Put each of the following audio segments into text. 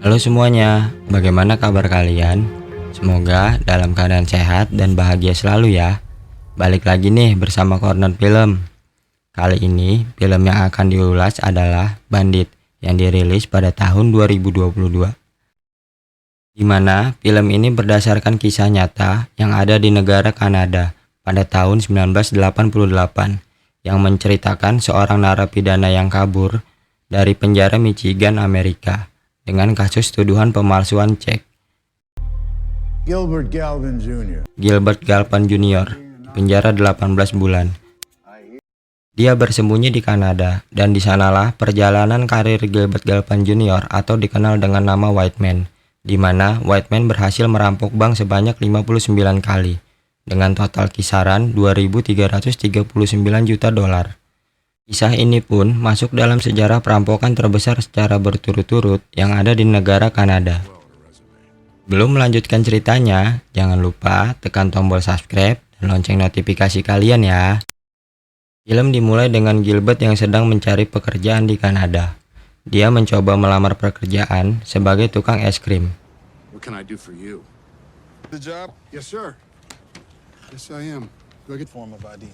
Halo semuanya, bagaimana kabar kalian? Semoga dalam keadaan sehat dan bahagia selalu ya. Balik lagi nih bersama Corner Film. Kali ini film yang akan diulas adalah Bandit yang dirilis pada tahun 2022. Di mana film ini berdasarkan kisah nyata yang ada di negara Kanada pada tahun 1988 yang menceritakan seorang narapidana yang kabur dari penjara Michigan, Amerika dengan kasus tuduhan pemalsuan cek. Gilbert Galvin Jr. penjara 18 bulan. Dia bersembunyi di Kanada dan di sanalah perjalanan karir Gilbert Galvin Jr. atau dikenal dengan nama White Man, di mana White Man berhasil merampok bank sebanyak 59 kali dengan total kisaran 2.339 juta dolar. Kisah ini pun masuk dalam sejarah perampokan terbesar secara berturut-turut yang ada di negara Kanada. Belum melanjutkan ceritanya, jangan lupa tekan tombol subscribe dan lonceng notifikasi kalian ya. Film dimulai dengan Gilbert yang sedang mencari pekerjaan di Kanada. Dia mencoba melamar pekerjaan sebagai tukang es krim. What can I do for you? The job? Yes, sir. Yes, I am. Do I get form of ID?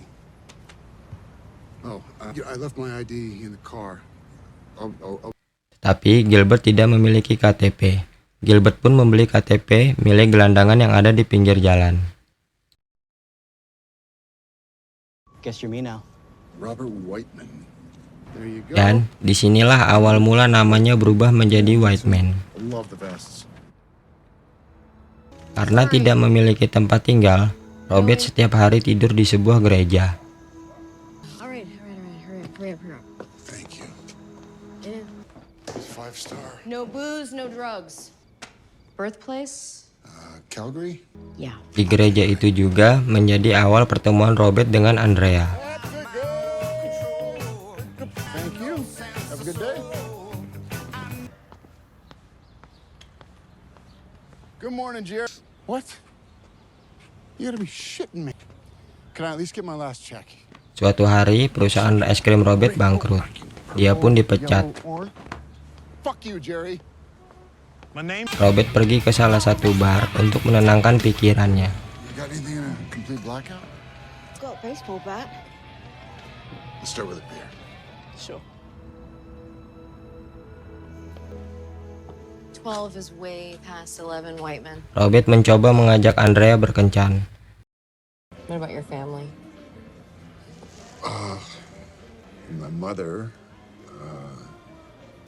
Oh, I left my ID in the car. Tetapi Gilbert tidak memiliki KTP. Gilbert pun membeli KTP milik gelandangan yang ada di pinggir jalan. Guess you're me now. Robert Whiteman. There you go. Dan disinilah awal mula namanya berubah menjadi White Man. I love the vests. Karena tidak memiliki tempat tinggal, Robert setiap hari tidur di sebuah gereja. Hurry up. Thank you. Yeah. 5-star. No booze, no drugs. Birthplace? Calgary? Yeah. Di gereja itu juga menjadi awal pertemuan Robert dengan Andrea. Thank you. Have a good day. Good morning, Jerry. What? You gotta be shitting me. Can I at least get my last check? Suatu hari, perusahaan es krim Robert bangkrut. Dia pun dipecat. Fuck you, Jerry. Robert pergi ke salah satu bar untuk menenangkan pikirannya. You got anything in a complete blackout? It's got a baseball bat. Let's start with a beer. Sure. 12 is way past 11, Whiteman. Robert mencoba mengajak Andrea berkencan. What about your family? My mother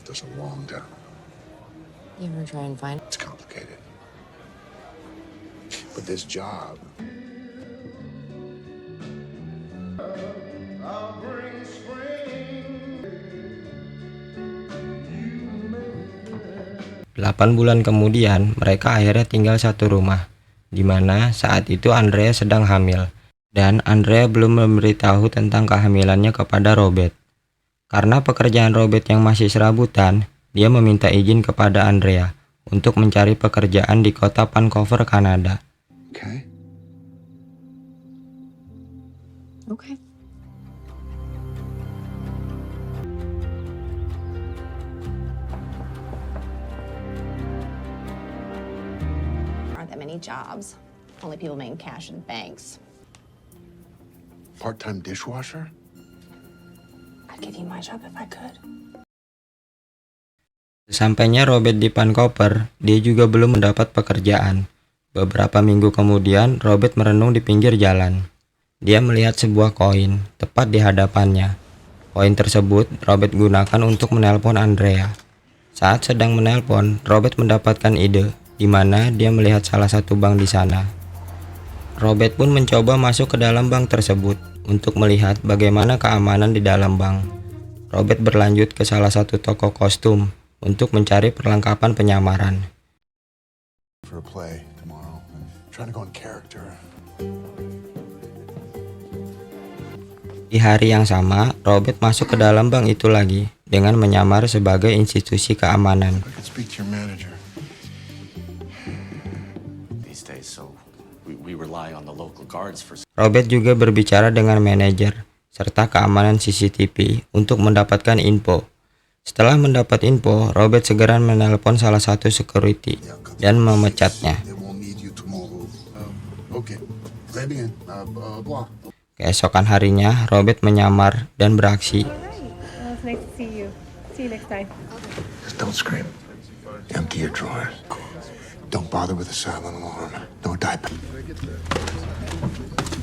does a long time. You ever try and find? It's complicated. But this job. 8 bulan kemudian, mereka akhirnya tinggal satu rumah, di mana saat itu Andrea sedang hamil, dan Andrea belum memberitahu tentang kehamilannya kepada Robert. Karena pekerjaan Robert yang masih serabutan, dia meminta izin kepada Andrea untuk mencari pekerjaan di kota Vancouver, Kanada. Okay. Okay. Aren't that many jobs. Only people making cash in banks. Part-time dishwasher? I'd give you my job if I could. Sesampainya Robert di Vancouver, dia juga belum mendapat pekerjaan. Beberapa minggu kemudian, Robert merenung di pinggir jalan. Dia melihat sebuah koin tepat di hadapannya. Koin tersebut Robert gunakan untuk menelpon Andrea. Saat sedang menelpon, Robert mendapatkan ide, di mana dia melihat salah satu bank di sana. Robert pun mencoba masuk ke dalam bank tersebut untuk melihat bagaimana keamanan di dalam bank. Robert berlanjut ke salah satu toko kostum untuk mencari perlengkapan penyamaran. For a play tomorrow. I'm trying to go in character. Di hari yang sama, Robert masuk ke dalam bank itu lagi dengan menyamar sebagai institusi keamanan. I could speak to your manager. These days, so we rely on the local guards for. Robert juga berbicara dengan manajer serta keamanan CCTV untuk mendapatkan info. Setelah mendapat info, Robert segera menelpon salah satu security dan memecatnya. They won't need you tomorrow. Okay. Très bien. Au revoir. Keesokan harinya, Robert menyamar dan beraksi. Well, it's nice to see you. See you next time. Just don't scream. Empty your drawer. Don't bother with the silent alarm. No diaper.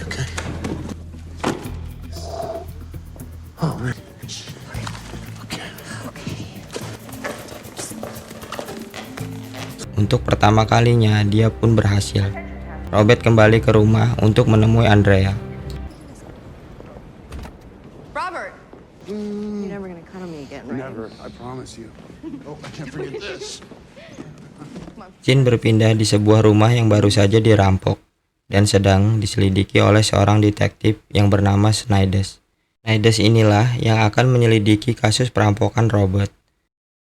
Okay. Oh, really? Okay. Untuk pertama kalinya, dia pun berhasil. Robert kembali ke rumah untuk menemui Andrea. Robert! You're never gonna cut on me again, right? Never. I promise you. Oh, I can't forget this. Jin berpindah di sebuah rumah yang baru saja dirampok dan sedang diselidiki oleh seorang detektif yang bernama Snyders. Snyders inilah yang akan menyelidiki kasus perampokan Robert.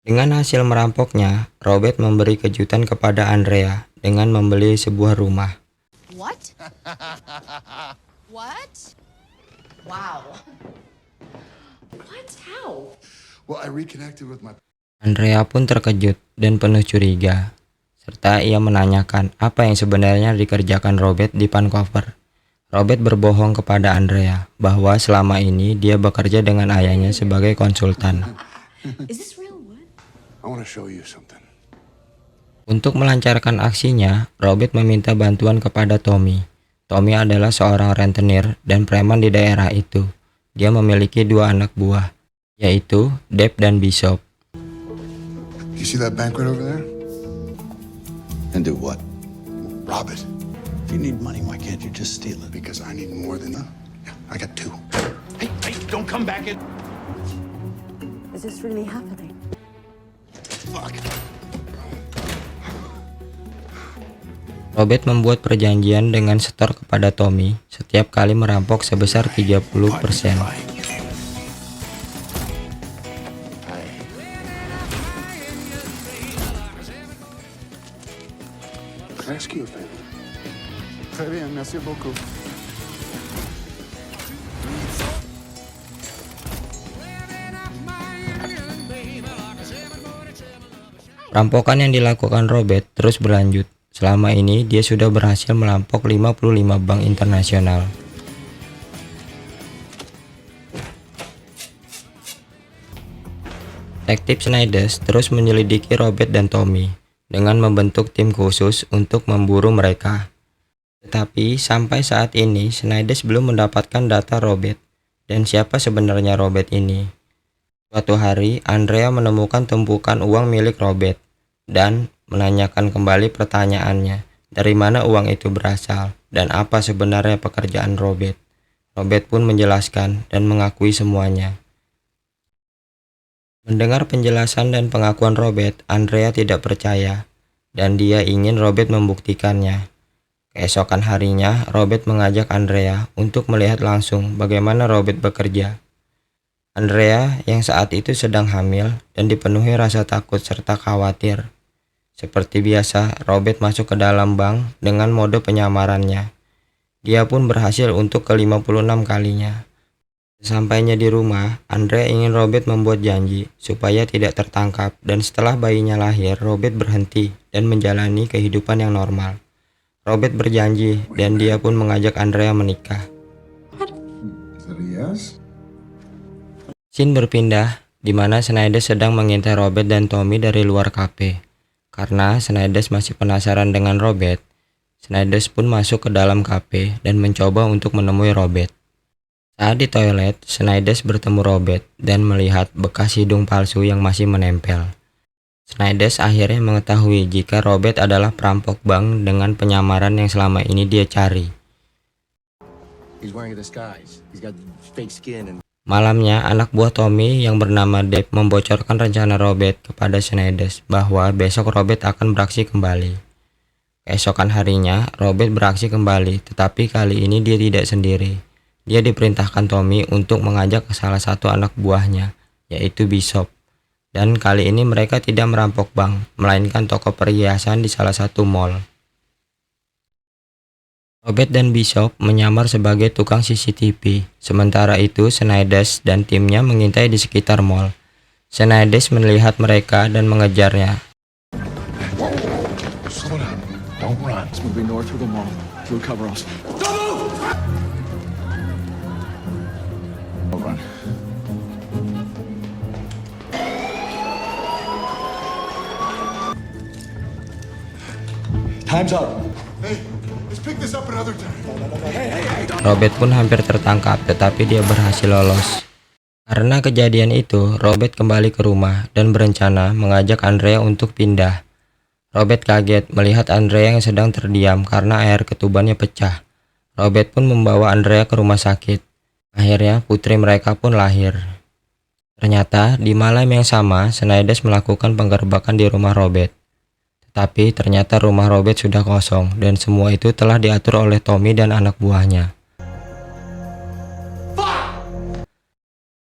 Dengan hasil merampoknya, Robert memberi kejutan kepada Andrea dengan membeli sebuah rumah. What? What? Wow. What? How? Well, I reconnected with my. Andrea pun terkejut dan penuh curiga, serta ia menanyakan apa yang sebenarnya dikerjakan Robert di Vancouver. Robert berbohong kepada Andrea bahwa selama ini dia bekerja dengan ayahnya sebagai konsultan. Is this real wood? I want to show you something. Untuk melancarkan aksinya, Robert meminta bantuan kepada Tommy. Tommy adalah seorang rentenir dan preman di daerah itu. Dia memiliki dua anak buah, yaitu Deb dan Bishop. You see that bank right over there? And do what? Rob it. If you need money, why can't you just steal it? Because I need more than that. Yeah, I got two. Hey, don't come back in. Is this really happening? Fuck. Robert membuat perjanjian dengan setor kepada Tommy setiap kali merampok sebesar 30%. Can I ask you a favor? Très bien, merci beaucoup. Perampokan yang dilakukan Robert terus berlanjut. Selama ini dia sudah berhasil merampok 55 bank internasional. Detektif Snyders terus menyelidiki Robert dan Tommy dengan membentuk tim khusus untuk memburu mereka. Tetapi sampai saat ini Snyders belum mendapatkan data Robert dan siapa sebenarnya Robert ini. Suatu hari Andrea menemukan tumpukan uang milik Robert dan menanyakan kembali pertanyaannya, dari mana uang itu berasal dan apa sebenarnya pekerjaan Robert. Robert pun menjelaskan dan mengakui semuanya. Mendengar penjelasan dan pengakuan Robert, Andrea tidak percaya dan dia ingin Robert membuktikannya. Keesokan harinya, Robert mengajak Andrea untuk melihat langsung bagaimana Robert bekerja. Andrea yang saat itu sedang hamil dan dipenuhi rasa takut serta khawatir. Seperti biasa, Robert masuk ke dalam bank dengan mode penyamarannya. Dia pun berhasil untuk ke-56 kalinya. Sampainya di rumah, Andrea ingin Robert membuat janji supaya tidak tertangkap dan setelah bayinya lahir, Robert berhenti dan menjalani kehidupan yang normal. Robert berjanji dan dia pun mengajak Andrea menikah. Is that a yes? Scene berpindah di mana Snyders sedang mengintai Robert dan Tommy dari luar kafe. Karena Snyders masih penasaran dengan Robert, Snyders pun masuk ke dalam kafe dan mencoba untuk menemui Robert. Saat di toilet, Snyders bertemu Robert dan melihat bekas hidung palsu yang masih menempel. Snyders akhirnya mengetahui jika Robert adalah perampok bank dengan penyamaran yang selama ini dia cari. He's wearing a disguise. He's got fake skin and Malamnya, anak buah Tommy yang bernama Deb membocorkan rencana Robert kepada Snyders bahwa besok Robert akan beraksi kembali. Keesokan harinya, Robert beraksi kembali, tetapi kali ini dia tidak sendiri. Dia diperintahkan Tommy untuk mengajak ke salah satu anak buahnya, yaitu Bishop. Dan kali ini mereka tidak merampok bank, melainkan toko perhiasan di salah satu mall. Robert dan Bishop menyamar sebagai tukang CCTV. Sementara itu, Snyders dan timnya mengintai di sekitar mall. Snaides melihat mereka dan mengejarnya. Slow down. Don't run. It's moving north through the mall. Through cover us. Don't run. Time's up. Hey, let's pick this up another time. Robert pun hampir tertangkap, tetapi dia berhasil lolos. Karena kejadian itu, Robert kembali ke rumah dan berencana mengajak Andrea untuk pindah. Robert kaget melihat Andrea yang sedang terdiam karena air ketubannya pecah. Robert pun membawa Andrea ke rumah sakit. Akhirnya putri mereka pun lahir. Ternyata di malam yang sama, Snaides melakukan penggerbekan di rumah Robert. Tetapi ternyata rumah Robert sudah kosong dan semua itu telah diatur oleh Tommy dan anak buahnya.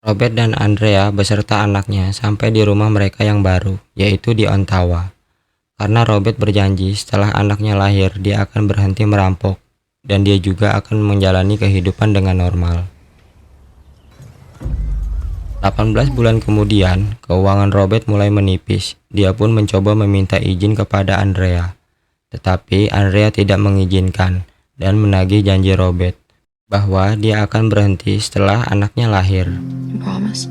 Robert dan Andrea beserta anaknya sampai di rumah mereka yang baru, yaitu di Ottawa. Karena Robert berjanji setelah anaknya lahir dia akan berhenti merampok dan dia juga akan menjalani kehidupan dengan normal. 18 bulan kemudian, keuangan Robert mulai menipis. Dia pun mencoba meminta izin kepada Andrea. Tetapi Andrea tidak mengizinkan dan menagih janji Robert bahwa dia akan berhenti setelah anaknya lahir. You promise?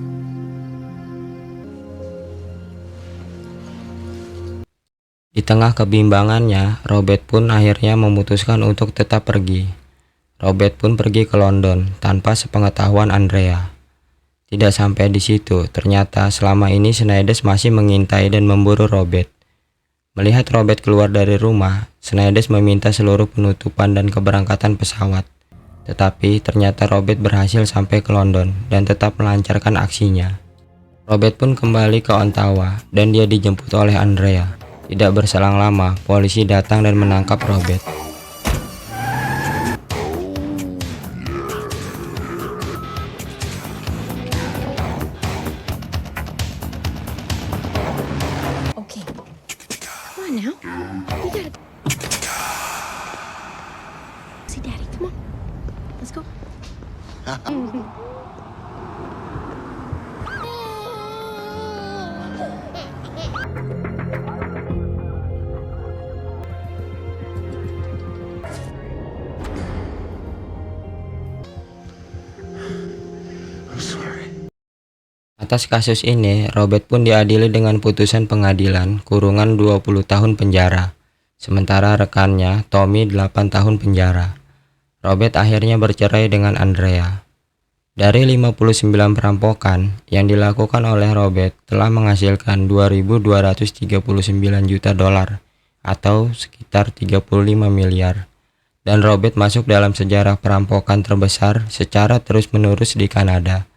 Di tengah kebimbangannya, Robert pun akhirnya memutuskan untuk tetap pergi. Robert pun pergi ke London tanpa sepengetahuan Andrea. Tidak sampai di situ, ternyata selama ini Snaides masih mengintai dan memburu Robert. Melihat Robert keluar dari rumah, Snaides meminta seluruh penutupan dan keberangkatan pesawat. Tetapi ternyata Robert berhasil sampai ke London dan tetap melancarkan aksinya. Robert pun kembali ke Ottawa dan dia dijemput oleh Andrea. Tidak berselang lama, polisi datang dan menangkap Robert. Okay. Come on now. You gotta. See Daddy, come on. Let's go. I'm sorry. Atas kasus ini, Robert pun diadili dengan putusan pengadilan kurungan 20 tahun penjara. Sementara rekannya, Tommy 8 tahun penjara. Robert akhirnya bercerai dengan Andrea. Dari 59 perampokan yang dilakukan oleh Robert telah menghasilkan 2.239 juta dolar atau sekitar 35 miliar. Dan Robert masuk dalam sejarah perampokan terbesar secara terus-menerus di Kanada.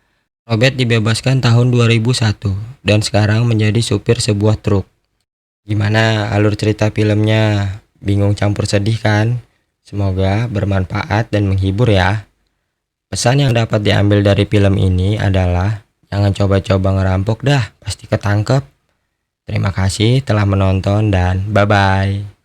Robert dibebaskan tahun 2001 dan sekarang menjadi supir sebuah truk. Gimana alur cerita filmnya? Bingung campur sedih kan? Semoga bermanfaat dan menghibur ya. Pesan yang dapat diambil dari film ini adalah jangan coba-coba ngerampok dah, pasti ketangkep. Terima kasih telah menonton dan bye-bye.